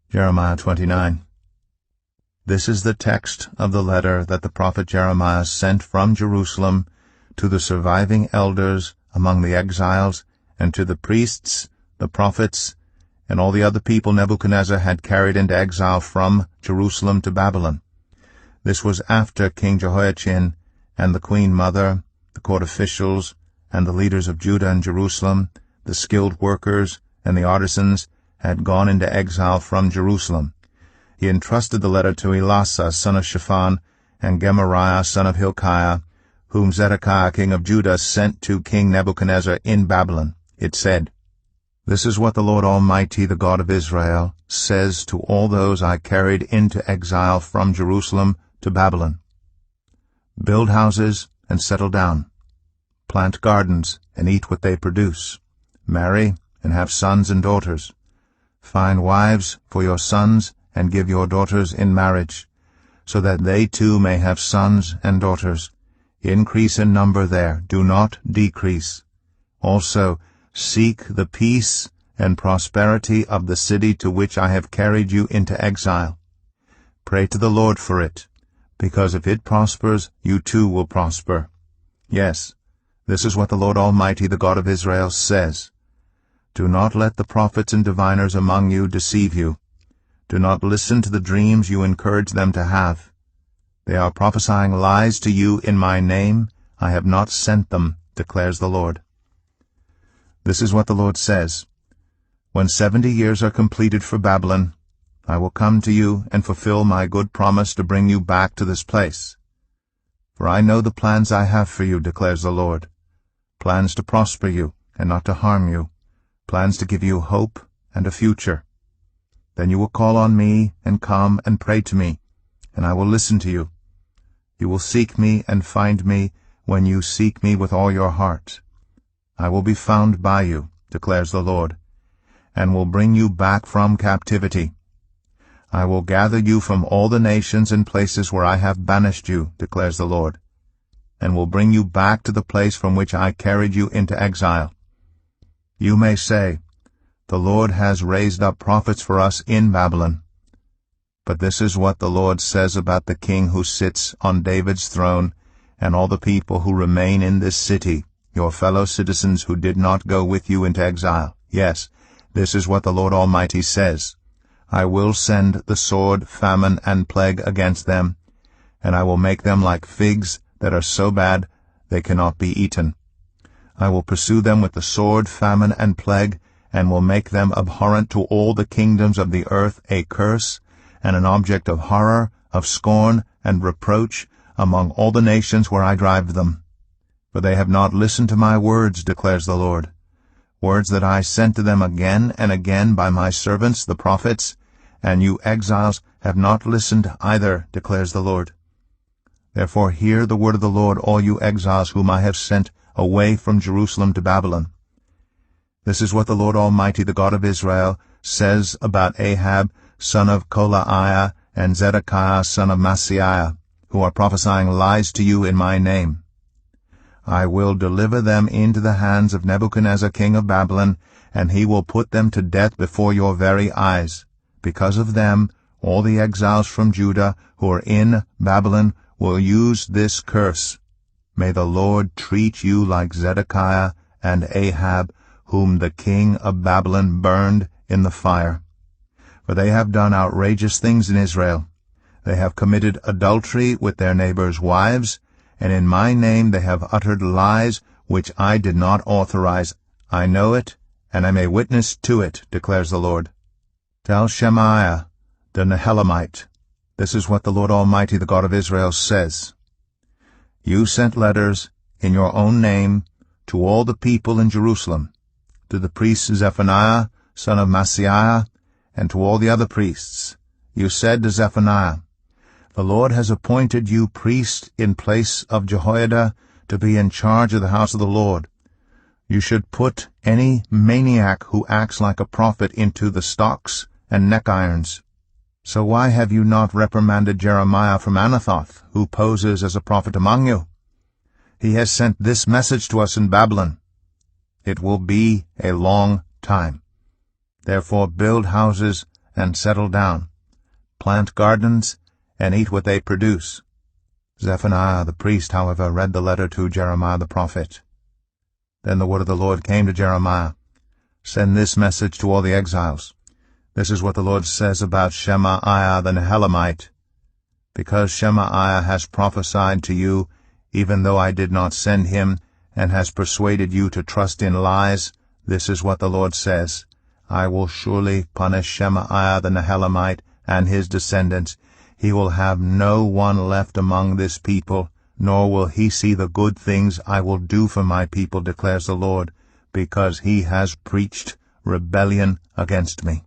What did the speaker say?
Jeremiah 29. This is the text of the letter that the prophet Jeremiah sent from Jerusalem to the surviving elders among the exiles, and to the priests, the prophets, and all the other people Nebuchadnezzar had carried into exile from Jerusalem to Babylon. This was after King Jehoiachin and the queen mother, the court officials, and the leaders of Judah and Jerusalem, the skilled workers, and the artisans had gone into exile from Jerusalem. He entrusted the letter to Elasah, son of Shaphan, and Gemariah, son of Hilkiah, whom Zedekiah, king of Judah, sent to King Nebuchadnezzar in Babylon. It said, "This is what the Lord Almighty, the God of Israel, says to all those I carried into exile from Jerusalem to Babylon. Build houses and settle down. Plant gardens and eat what they produce. Marry and have sons and daughters. Find wives for your sons and give your daughters in marriage, so that they too may have sons and daughters. Increase in number there, do not decrease. Also, seek the peace and prosperity of the city to which I have carried you into exile. Pray to the Lord for it, because if it prospers, you too will prosper. Yes, this is what the Lord Almighty, the God of Israel, says. Do not let the prophets and diviners among you deceive you. Do not listen to the dreams you encourage them to have. They are prophesying lies to you in my name. I have not sent them, declares the Lord. This is what the Lord says. When 70 years are completed for Babylon, I will come to you and fulfill my good promise to bring you back to this place. For I know the plans I have for you, declares the Lord. Plans to prosper you and not to harm you. Plans to give you hope and a future. Then you will call on me and come and pray to me, and I will listen to you. You will seek me and find me when you seek me with all your heart. I will be found by you, declares the Lord, and will bring you back from captivity. I will gather you from all the nations and places where I have banished you, declares the Lord, and will bring you back to the place from which I carried you into exile. You may say, the Lord has raised up prophets for us in Babylon. But this is what the Lord says about the king who sits on David's throne and all the people who remain in this city, your fellow citizens who did not go with you into exile. Yes, this is what the Lord Almighty says. I will send the sword, famine, and plague against them, and I will make them like figs that are so bad they cannot be eaten. I will pursue them with the sword, famine, and plague, and will make them abhorrent to all the kingdoms of the earth, a curse, and an object of horror, of scorn, and reproach among all the nations where I drive them. For they have not listened to my words, declares the Lord, words that I sent to them again and again by my servants, the prophets, and you exiles have not listened either, declares the Lord. Therefore hear the word of the Lord, all you exiles whom I have sent away from Jerusalem to Babylon. This is what the Lord Almighty, the God of Israel, says about Ahab, son of Kolaiah, and Zedekiah, son of Maaseiah, who are prophesying lies to you in my name. I will deliver them into the hands of Nebuchadnezzar, king of Babylon, and he will put them to death before your very eyes. Because of them, all the exiles from Judah who are in Babylon will use this curse. May the Lord treat you like Zedekiah and Ahab, whom the king of Babylon burned in the fire. For they have done outrageous things in Israel. They have committed adultery with their neighbors' wives, and in my name they have uttered lies which I did not authorize. I know it, and I may witness to it, declares the Lord. Tell Shemaiah, the Nehelamite, this is what the Lord Almighty, the God of Israel, says. You sent letters in your own name to all the people in Jerusalem, to the priest Zephaniah, son of Maaseiah, and to all the other priests. You said to Zephaniah, the Lord has appointed you priest in place of Jehoiada to be in charge of the house of the Lord. You should put any maniac who acts like a prophet into the stocks and neck irons. So why have you not reprimanded Jeremiah from Anathoth, who poses as a prophet among you? He has sent this message to us in Babylon. It will be a long time. Therefore build houses and settle down, plant gardens, and eat what they produce. Zephaniah the priest, however, read the letter to Jeremiah the prophet. Then the word of the Lord came to Jeremiah. Send this message to all the exiles. This is what the Lord says about Shemaiah the Nehelamite. Because Shemaiah has prophesied to you, even though I did not send him, and has persuaded you to trust in lies, this is what the Lord says. I will surely punish Shemaiah the Nehelamite and his descendants. He will have no one left among this people, nor will he see the good things I will do for my people, declares the Lord, because he has preached rebellion against me.